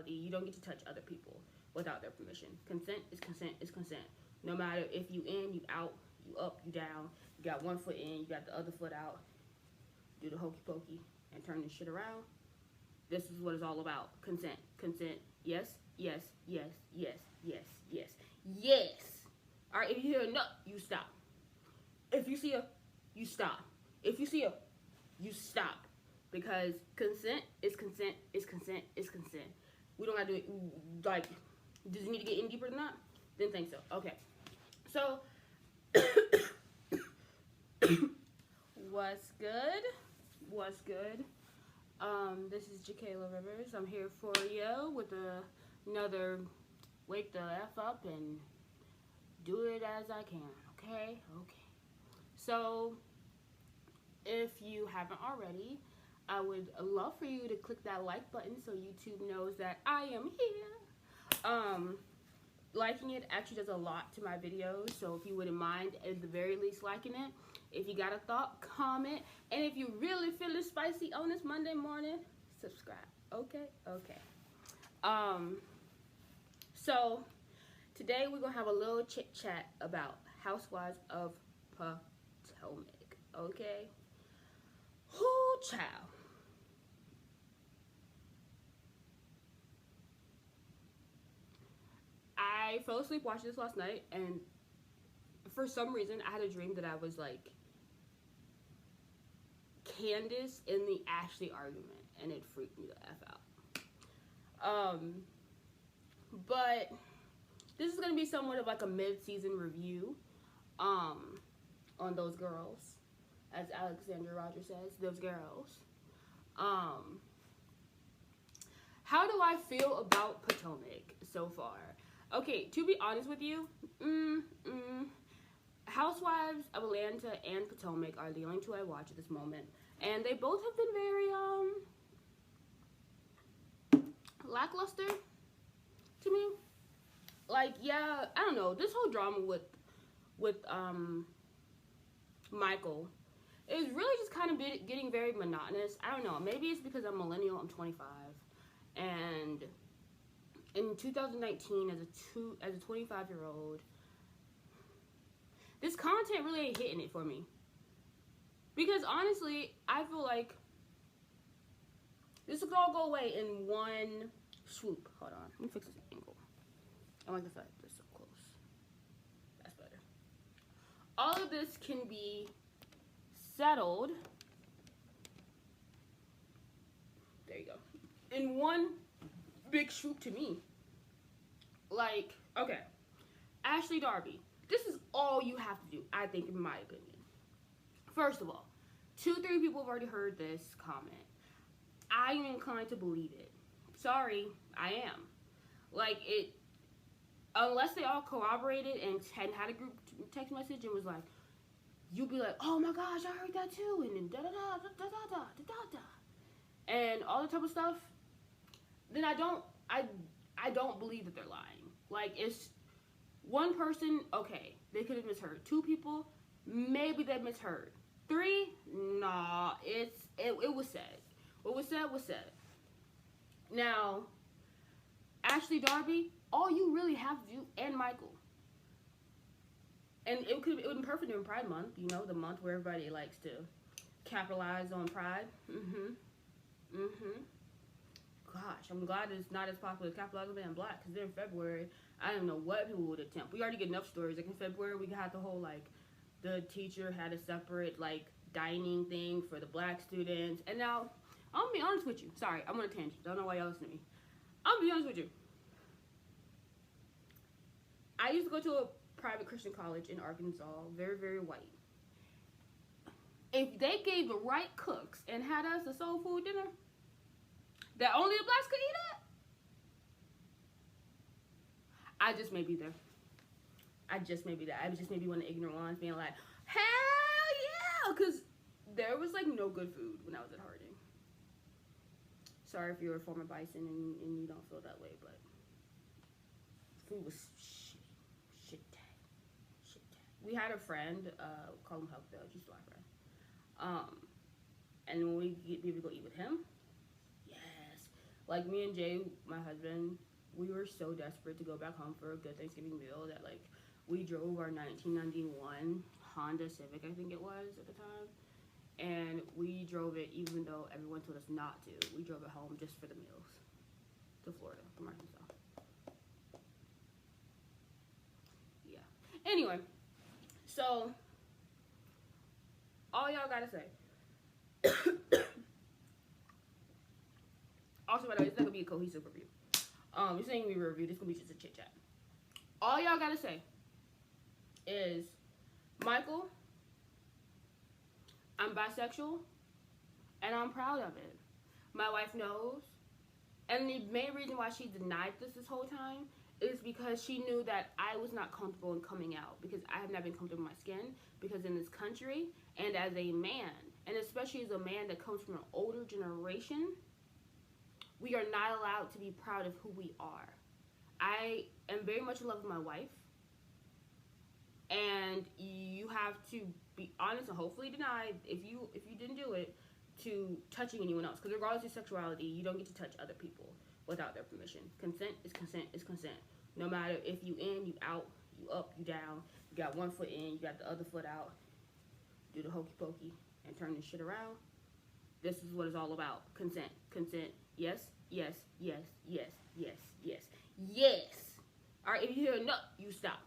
sexuality. You don't get to touch other people without their permission. Consent is consent is consent. No matter if you in, you out, you up, you down. You got one foot in, you got the other foot out. Do the hokey pokey and turn this shit around. This is what it's all about. Consent. Consent. Yes, yes, yes, yes, yes, yes, yes. All right, if you hear a no, you stop. If you see a, you stop. If you see a, you stop. Because consent is consent is consent is consent. We don't have to do it, like, does it need to get any deeper than that? Didn't think so. Okay. So, what's good? What's good? This is Jakayla Rivers. I'm here for you with another wake the F up and do it as I can. Okay? Okay. So, if you haven't already, I would love for you to click that like button so YouTube knows that I am here. Liking it actually does a lot to my videos, so if you wouldn't mind at the very least liking it. If you got a thought, comment, and if you really feeling spicy on this Monday morning, subscribe. Okay? Okay. So today we're gonna have a little chit chat about housewives of Potomac. Okay? Whoo, child. I fell asleep watching this last night, and for some reason, I had a dream that I was like Candace in the Ashley argument, and it freaked me the F out. But this is gonna be somewhat of like a mid-season review, on those girls, as Alexander Rogers says, those girls. How do I feel about Potomac so far? Okay, to be honest with you, Housewives of Atlanta and Potomac are the only two I watch at this moment, and they both have been very lackluster to me. Like, yeah, I don't know, this whole drama with Michael is really just kind of getting very monotonous. I don't know, maybe it's because I'm millennial, I'm 25, and in 2019, as a 25-year-old, this content really ain't hitting it for me. Because honestly, I feel like this will all go away in one swoop. Hold on, let me fix this angle. I like the fact that it's so close. That's better. All of this can be settled. There you go. In one big swoop to me. Like, okay, Ashley Darby, this is all you have to do, I think, in my opinion. First of all, 2-3 people have already heard this comment. I am inclined to believe it. Sorry, I am. Like, it, unless they all corroborated and had a group text message and was like, you'd be like, oh my gosh, I heard that too, and then da-da-da-da-da-da-da-da-da, and all the type of stuff, then I don't believe that they're lying. Like, it's one person, okay, they could have misheard. 2 people, maybe they misheard. 3, nah, it was said. What was said was said. Now, Ashley Darby, all you really have to do, and Michael, and it would have been perfect in Pride Month, you know, the month where everybody likes to capitalize on Pride. Gosh, I'm glad it's not as popular as capitalizing on Black, because in February, I don't know what people would attempt. We already get enough stories. Like in February, we had the whole, like, the teacher had a separate, like, dining thing for the Black students. And now, I'm going to be honest with you. Sorry, I'm on a tangent. Don't know why y'all listen to me. I'm going to be honest with you. I used to go to a private Christian college in Arkansas, very, very white. If they gave the right cooks and had us a soul food dinner that only the Blacks could eat at, I just may be there. I just may be there. I just may be one of the ignorant ones being like, hell yeah! Because there was, like, no good food when I was at Harding. Sorry if you're a former Bison and you don't feel that way, but food was shit. We had a friend, call him Huckville, she's still our friend. And when we get people to go eat with him, yes, Like, me and Jay, my husband, we were so desperate to go back home for a good Thanksgiving meal that, like, we drove our 1991 Honda Civic, I think it was at the time. And we drove it even though everyone told us not to. We drove it home just for the meals to Florida from Arkansas. Yeah. Anyway, so all y'all gotta say. Also, by the way, it's not gonna be a cohesive review. You're saying we review. This is gonna be just a chit chat. All y'all gotta say is, Michael, I'm bisexual, and I'm proud of it. My wife knows, and the main reason why she denied this whole time is because she knew that I was not comfortable in coming out, because I have not been comfortable in my skin, because in this country, and as a man, and especially as a man that comes from an older generation, we are not allowed to be proud of who we are. I am very much in love with my wife, and you have to be honest and hopefully deny, if you didn't do it, to touching anyone else. Because regardless of sexuality, you don't get to touch other people without their permission. Consent is consent is consent. No matter if you in, you out, you up, you down, you got one foot in, you got the other foot out, do the hokey pokey and turn this shit around. This is what it's all about. Consent. Consent. Yes, yes, yes, yes, yes, yes, yes. Alright, if you hear a no, you stop.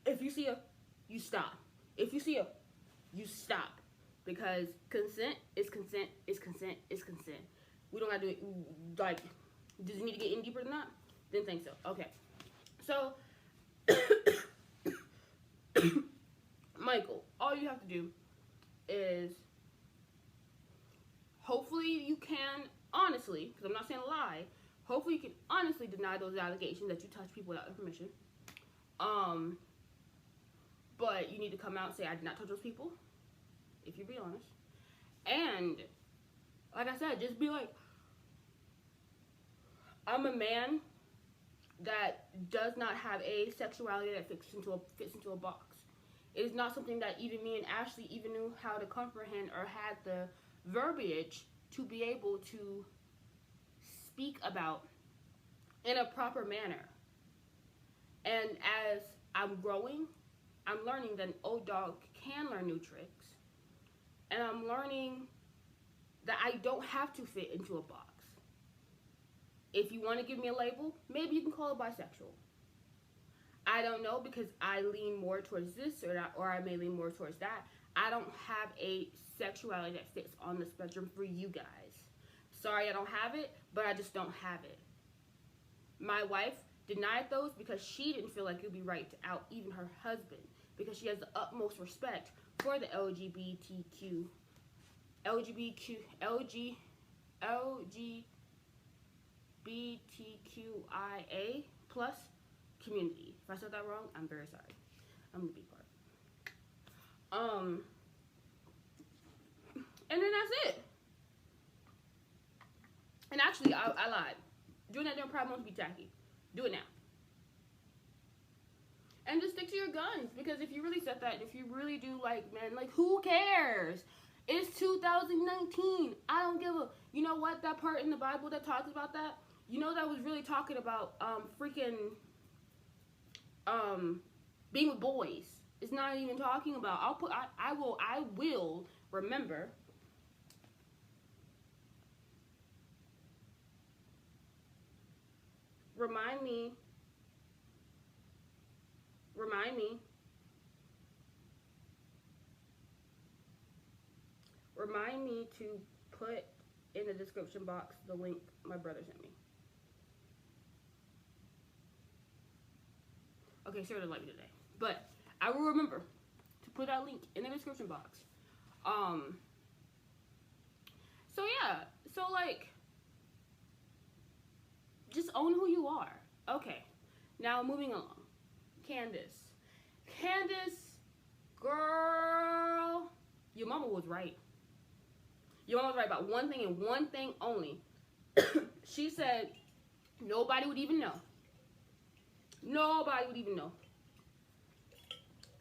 If you see a, you stop. If you see a, you stop. Because consent is consent is consent is consent. We don't gotta do it, like, does it need to get any deeper than that? Didn't think so. Okay. So, Michael, all you have to do is, hopefully you can honestly, because I'm not saying a lie, hopefully you can honestly deny those allegations that you touch people without their permission. But you need to come out and say, I did not touch those people, if you're being honest. And, like I said, just be like, I'm a man that does not have a sexuality that fits into a box. It is not something that even me and Ashley even knew how to comprehend or had the verbiage to be able to speak about in a proper manner. And as I'm growing, I'm learning that an old dog can learn new tricks. And I'm learning that I don't have to fit into a box. If you want to give me a label, maybe you can call it bisexual. I don't know, because I lean more towards this or that, or I may lean more towards that. I don't have a sexuality that fits on the spectrum for you guys. Sorry I don't have it, but I just don't have it. My wife denied those because she didn't feel like it would be right to out even her husband, because she has the utmost respect for the LGBTQIA plus community. If I said that wrong, I'm very sorry. I'm gonna be part. And then that's it. And actually, I lied. Doing that during Pride Month would be tacky. Do it now. And just stick to your guns, because if you really said that, if you really do, like, man, like, who cares? It's 2019. I don't give a, you know what, that part in the Bible that talks about that, you know, that was really talking about being with boys. It's not even talking about, I will remember. Remind me to put in the description box the link my brother sent me. Okay, Sarah doesn't like me today, but I will remember to put that link in the description box. So yeah, so like, just own who you are. Okay, now moving along. Candace, girl, your mama was right. Your mama was right about one thing and one thing only. She said nobody would even know. Nobody would even know.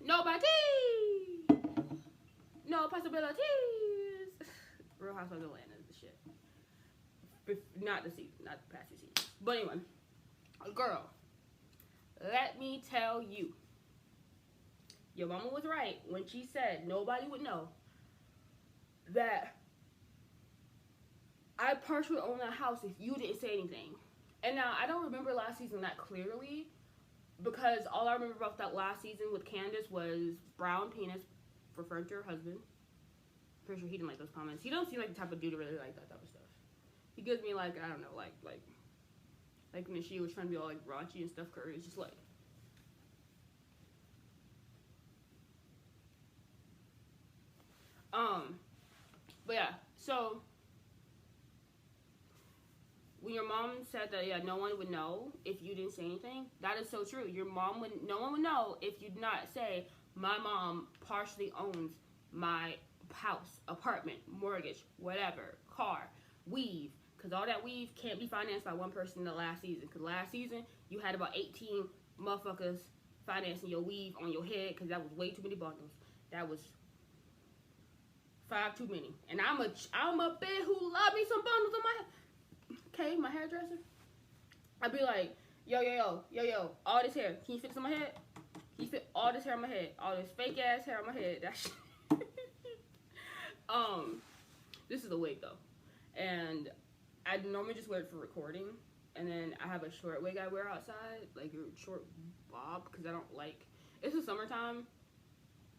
Nobody. No possibilities. Real Housewives of Atlanta is the shit. Not the season, not the past 2 seasons. But anyway, girl, let me tell you, your mama was right when she said nobody would know that I partially own that house if you didn't say anything. And now, I don't remember last season that clearly, because all I remember about that last season with Candace was brown penis referring to her husband. Pretty sure he didn't like those comments. He don't seem like the type of dude to really like that type of stuff. He gives me like, I don't know, like when she was trying to be all like raunchy and stuff. Curry, it's just like, but yeah. So when your mom said that, yeah, no one would know if you didn't say anything, that is so true. No one would know if you did not say, my mom partially owns my house, apartment, mortgage, whatever, car, weave. Because all that weave can't be financed by one person in the last season. Because last season, you had about 18 motherfuckers financing your weave on your head, because that was way too many bundles. That was 5 too many. And I'm a bitch who love me some bundles on my head. Okay, my hairdresser. I'd be like, yo, all this hair, can you fit this on my head? Can you fit all this hair on my head? All this fake ass hair on my head. That shit. This is a wig though. And I normally just wear it for recording. And then I have a short wig I wear outside, like a short bob, because I don't like, it's the summertime.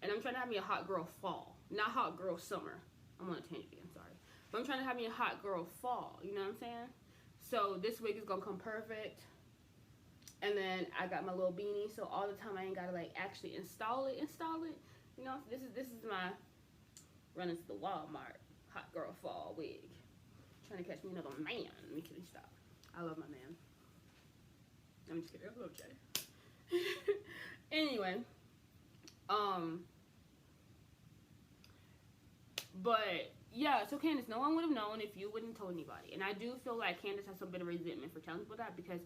And I'm trying to have me a hot girl fall. Not hot girl summer. I'm on a tangent again, sorry. But I'm trying to have me a hot girl fall, you know what I'm saying? So this wig is gonna come perfect. And then I got my little beanie, so all the time I ain't gotta like actually install it. You know, this is my running to the Walmart hot girl fall wig. Trying to catch me another man. Let me kidding, stop. I love my man. I'm just kidding, I love Jay. Anyway, but yeah, so Candace, no one would have known if you wouldn't tell anybody. And I do feel like Candace has some bit of resentment for telling people that, because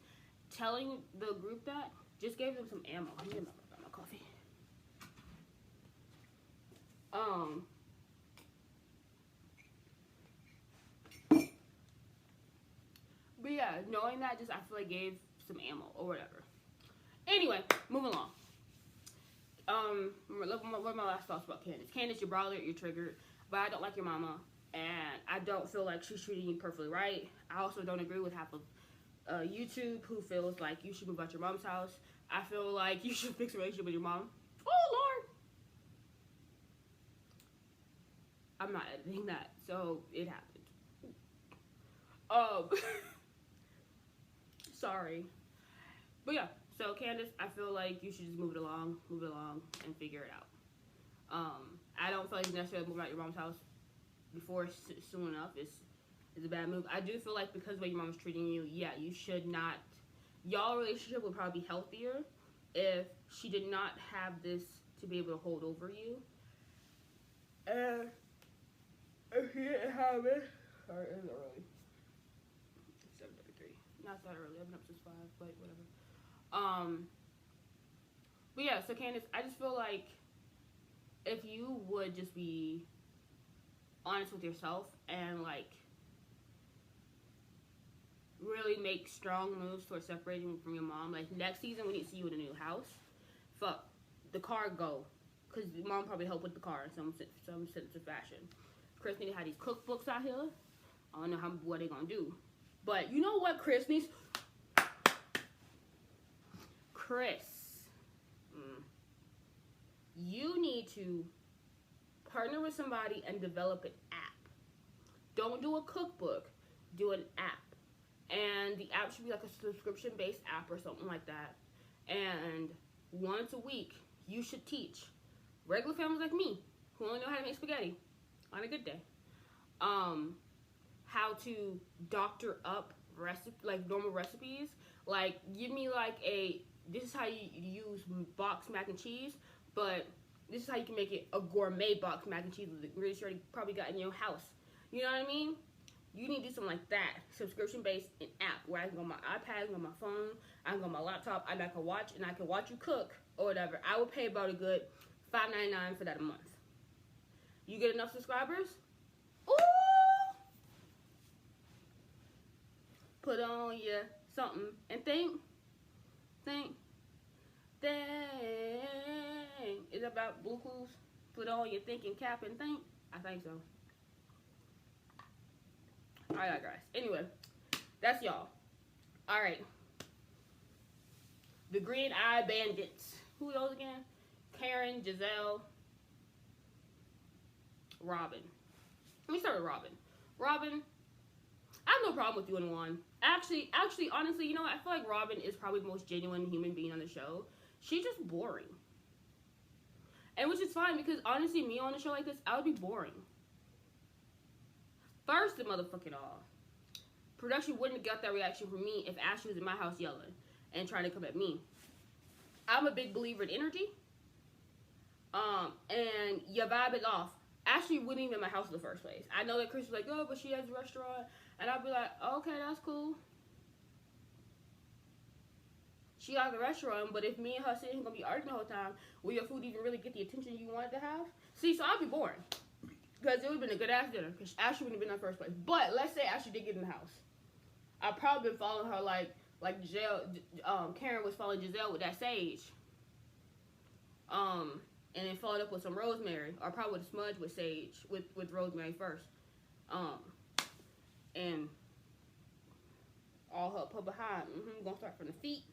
telling the group that just gave them some ammo. Let me get my coffee. But yeah, knowing that just, I feel like gave some ammo or whatever. Anyway, moving along. What are my last thoughts about Candace? Candace, you're bothered, you're triggered, but I don't like your mama, and I don't feel like she's treating you perfectly right. I also don't agree with half of YouTube who feels like you should move out your mom's house. I feel like you should fix a relationship with your mom. Oh Lord, I'm not editing that, so it happened. Sorry, but yeah. So Candace, I feel like you should just move it along, and figure it out. I don't feel like you necessarily moving out your mom's house before soon enough is a bad move. I do feel like because of the way your mom's treating you, yeah, you should not. Y'all relationship would probably be healthier if she did not have this to be able to hold over you. And if she didn't have it, sorry, it's early. It's 7:33. Not that early. I've been up since 5, but whatever. But yeah, so Candace, I just feel like if you would just be honest with yourself and like really make strong moves towards separating from your mom. Like next season, we need to see you in a new house. Fuck the car, go, because mom probably helped with the car in some sense of fashion. Chris need to have these cookbooks out here. I don't know what they gonna do, but you know what, Chris needs. You need to partner with somebody and develop an app. Don't do a cookbook, do an app. And the app should be like a subscription-based app or something like that. And once a week, you should teach regular families like me, who only know how to make spaghetti on a good day, how to doctor up like normal recipes. Like, give me like this is how you use boxed mac and cheese, but this is how you can make it a gourmet boxed mac and cheese with the ingredients you already probably got in your house. You know what I mean? You need to do something like that, subscription-based an app where I can go on my iPad, I can go on my phone, I can go on my laptop, and I can watch you cook or whatever. I would pay about a good $5.99 for that a month. You get enough subscribers? Ooh! Put on your something and think. It's about Blue Clues. Put on your thinking cap and think. I think so. Alright, guys. Anyway, that's y'all. Alright. The Green Eye Bandits. Who are those again? Karen, Giselle, Robin. Let me start with Robin. Robin, I have no problem with you in one. Actually, honestly, you know what? I feel like Robin is probably the most genuine human being on the show. She's just boring. And which is fine, because honestly, me on a show like this, I would be boring. First of motherfucking all, production wouldn't have got that reaction from me if Ashley was in my house yelling and trying to come at me. I'm a big believer in energy. And your vibe is off. Ashley wouldn't even be in my house in the first place. I know that Chris was like, oh, but she has a restaurant. And I'd be like, okay, that's cool. She got the restaurant, but if me and her sitting here gonna be arguing the whole time, will your food even really get the attention you wanted to have? See, so I'd be boring. Because it would have been a good ass dinner. Because Ashley wouldn't have been in the first place. But let's say Ashley did get in the house. I've probably been following her like Giselle, Karen was following Giselle with that sage. And then followed up with some rosemary, or probably with a smudge with sage, with rosemary first. And all her put behind. We're gonna start from the feet,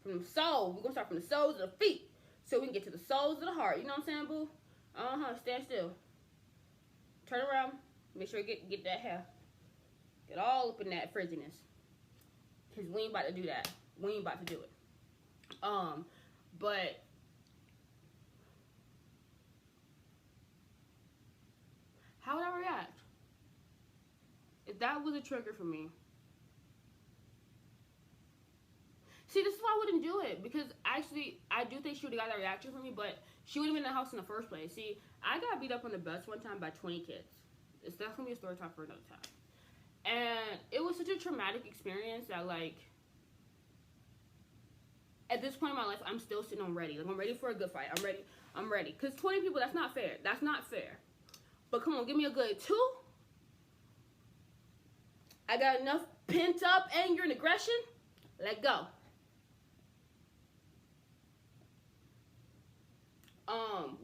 from the soul. We're gonna start from the soles of the feet, so we can get to the soles of the heart. You know what I'm saying, boo? Stand still. Turn around. Make sure you get that hair. Get all up in that frizziness. Cause we ain't about to do that. We ain't about to do it. But how would I react? If that was a trigger for me. See, this is why I wouldn't do it. Because actually, I do think she would have got that reaction from me, but she wouldn't have been in the house in the first place. See, I got beat up on the bus one time by 20 kids. That's going to be a story time for another time. And it was such a traumatic experience that, like, at this point in my life, I'm still sitting on ready. Like, I'm ready for a good fight. I'm ready. Because 20 people, that's not fair. That's not fair. But come on, give me a good 2. I got enough pent up anger and aggression. Let go.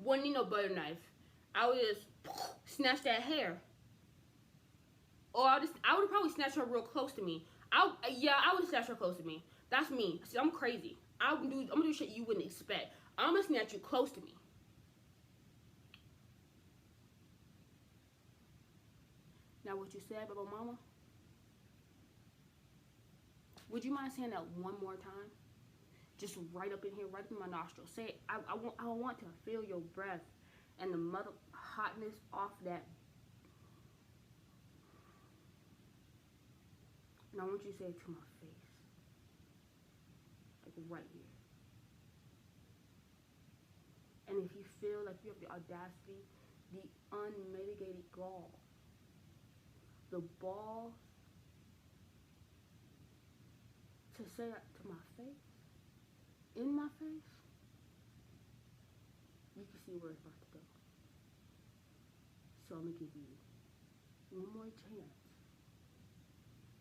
Wouldn't need no butter knife. I would just snatch that hair. Or I would have probably snatched her real close to me. I would snatch her close to me. That's me. See, I'm crazy. I'm gonna do shit you wouldn't expect. I'm gonna snatch you close to me. Now what you said about mama? Would you mind saying that one more time? Just right up in here, right up in my nostril. Say it. I want to feel your breath and the mother hotness off that. And I want you to say it to my face. Like right here. And if you feel like you have the audacity, the unmitigated gall, the balls to say that to my face, in my face, you can see where it's about to go. So I'm going to give you one more chance.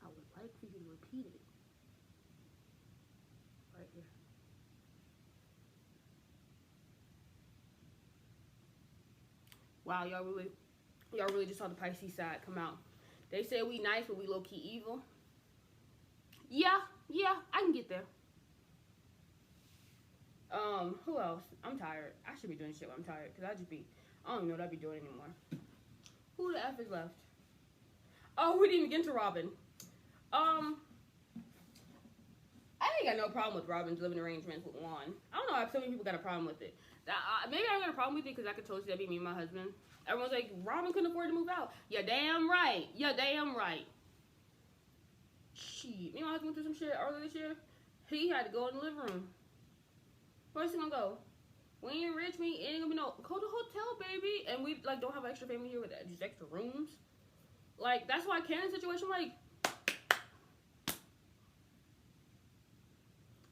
I would like for you to repeat it. Right here. Wow, y'all really just saw the Pisces side come out. They say we nice, but we low-key evil. Yeah, I can get there. Who else? I'm tired. I should be doing shit when I'm tired, because I don't even know what I'd be doing anymore. Who the F is left? Oh, we didn't even get to Robin. I ain't got no problem with Robin's living arrangements with Juan. I don't know if so many people got a problem with it. Maybe I got a problem with it because I could totally see that be me and my husband. Everyone's like, Robin couldn't afford to move out. You're damn right. You're damn right. Shit. Me and my husband went through some shit earlier this year. He had to go in the living room. Where's he gonna go? We ain't rich. We ain't gonna be no. Go to hotel, baby. And we like don't have extra family here with that. Just extra rooms. Like that's why Karen's situation. Like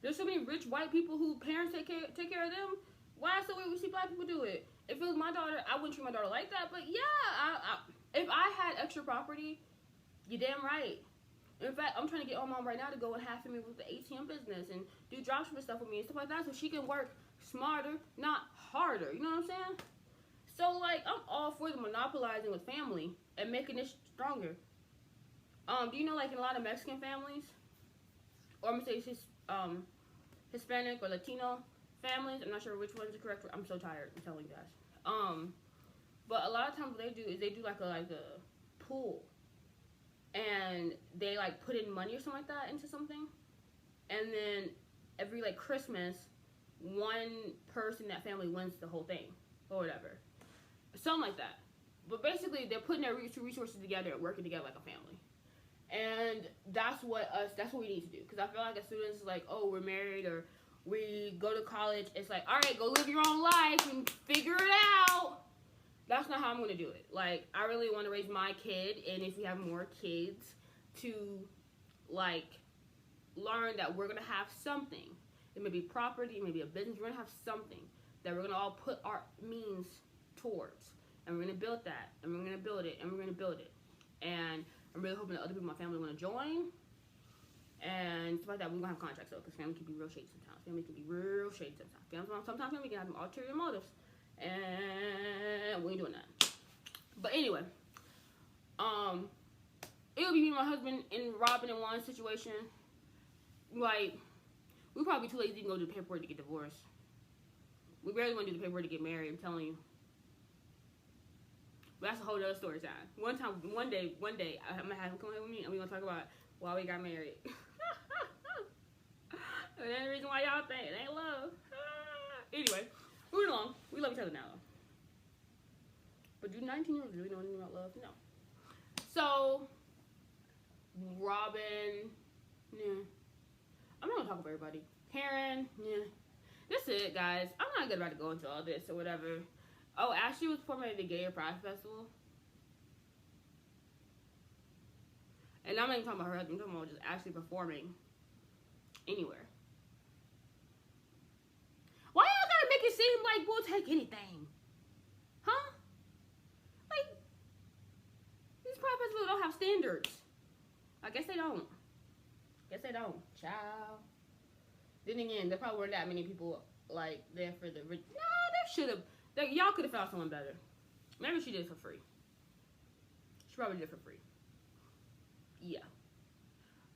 there's so many rich white people who parents take care of them. Why is it so weird we see black people do it? If it was my daughter, I wouldn't treat my daughter like that. But yeah, if I had extra property, you're damn right. In fact, I'm trying to get my mom right now to go and have me with the ATM business and do dropshipping stuff with me and stuff like that, so she can work smarter, not harder. You know what I'm saying? So like, I'm all for the monopolizing with family and making it stronger. Do you know, like, in a lot of Mexican families, or I'm gonna say Hispanic or Latino families, I'm not sure which one's the correct. I'm so tired. I'm telling you guys. But a lot of times what they do is they do like a pool, and they like put in money or something like that into something, and then every like Christmas, one person in that family wins the whole thing or whatever, something like that. But basically, they're putting their resources together and working together like a family. And that's what we need to do. Because I feel like as soon as it's like, oh, we're married or we go to college, it's like, all right, go live your own life and figure it out. That's not how I'm going to do it. Like, I really want to raise my kid, and if we have more kids, to, like, learn that we're going to have something. It may be property, it may be a business. We're going to have something that we're going to all put our means towards. And we're going to build that, and we're going to build it, and we're going to build it. And I'm really hoping that other people in my family want to join. And stuff like that. We're going to have contracts, though, because family can be real shady sometimes. Family can be real shady sometimes. Sometimes family can have some ulterior motives. And we ain't doing that. But anyway, it would be me and my husband and Robin in one situation. Like, we probably too lazy to go do the paperwork to get divorced. We barely want to do the paperwork to get married, I'm telling you. But that's a whole other story time. One day, I'm gonna have him come here with me, and we're gonna talk about why we got married. And that's the reason why y'all think it ain't love. Anyway, moving along. We love each other now, though. But do 19-year-olds really know anything about love? No. So, Robin, yeah. I'm not gonna talk about everybody. Karen, yeah. That's it, guys. I'm not good about to go into all this or whatever. Oh, Ashley was performing at the Gay Pride Festival. And I'm not even talking about her husband. I'm talking about just Ashley performing anywhere. Why y'all gotta make it seem like we'll take anything? Huh? Like, these Pride Festivals don't have standards. I guess they don't. Child. Then again, there probably weren't that many people, like, there for the... No, they should have... Y'all could have found someone better. Maybe she did it for free. She probably did it for free. Yeah.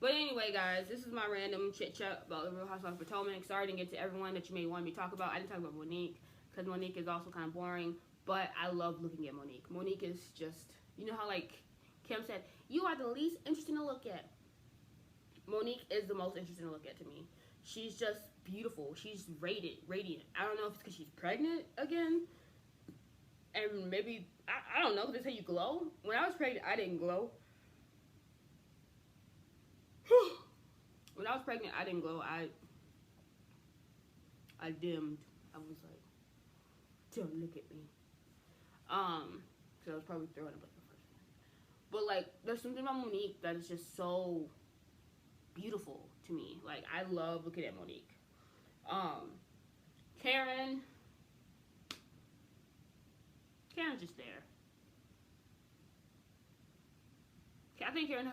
But anyway, guys, this is my random chit-chat about the Real Housewives of Potomac. Sorry I didn't get to everyone that you may want me to talk about. I didn't talk about Monique, because Monique is also kind of boring. But I love looking at Monique. Monique is just... You know how, like, Kim said, you are the least interesting to look at. Monique is the most interesting to look at to me. She's just beautiful. She's radiant. I don't know if it's because she's pregnant again. And maybe, I don't know, because they say you glow. When I was pregnant, I didn't glow. When I was pregnant, I didn't glow. I dimmed. I was like, don't look at me. So I was probably throwing up like the first one. But like, there's something about Monique that is just so beautiful to me. Like, I love looking at Monique. Karen's just there. I think Karen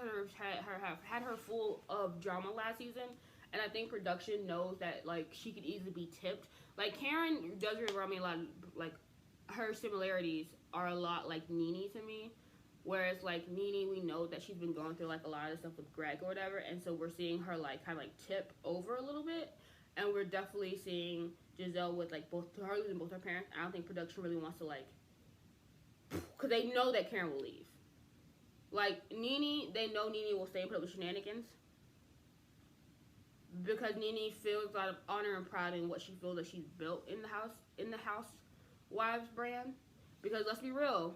had her full of drama last season, and I think production knows that, like, she could easily be tipped. Like, Karen does remind me a lot of, like, her similarities are a lot like Nene to me. Whereas, like, Nene, we know that she's been going through, like, a lot of stuff with Greg or whatever, and so we're seeing her, like, kind of, like, tip over a little bit, and we're definitely seeing Giselle with, like, both her and both her parents. I don't think production really wants to, like, because they know that Karen will leave. Like, Nene, they know Nene will stay and put up with shenanigans, because Nene feels a lot of honor and pride in what she feels that she's built in the housewives brand, because let's be real,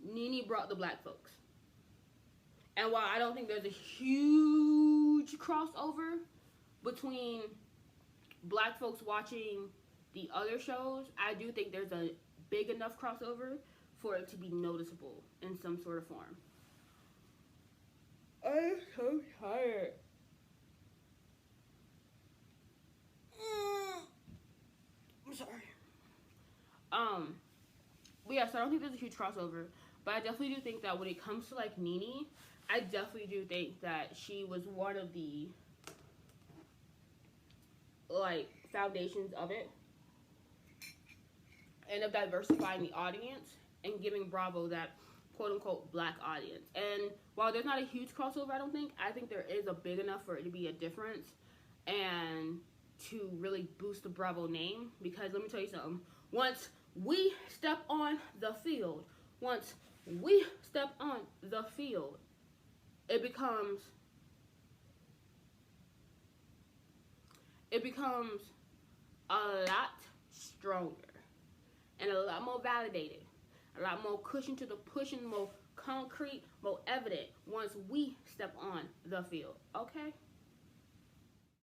Nene brought the black folks. And while I don't think there's a huge crossover between black folks watching the other shows, I do think there's a big enough crossover for it to be noticeable in some sort of form. I'm so tired. I'm sorry. But yeah, so I don't think there's a huge crossover. But I definitely do think that when it comes to like Nene, I definitely do think that she was one of the like foundations of it, and of diversifying the audience and giving Bravo that quote unquote black audience. And while there's not a huge crossover, I think there is a big enough for it to be a difference and to really boost the Bravo name. Because let me tell you something, once we step on the field, it becomes a lot stronger and a lot more validated, a lot more cushion to the pushing, more concrete, more evident once we step on the field. Okay?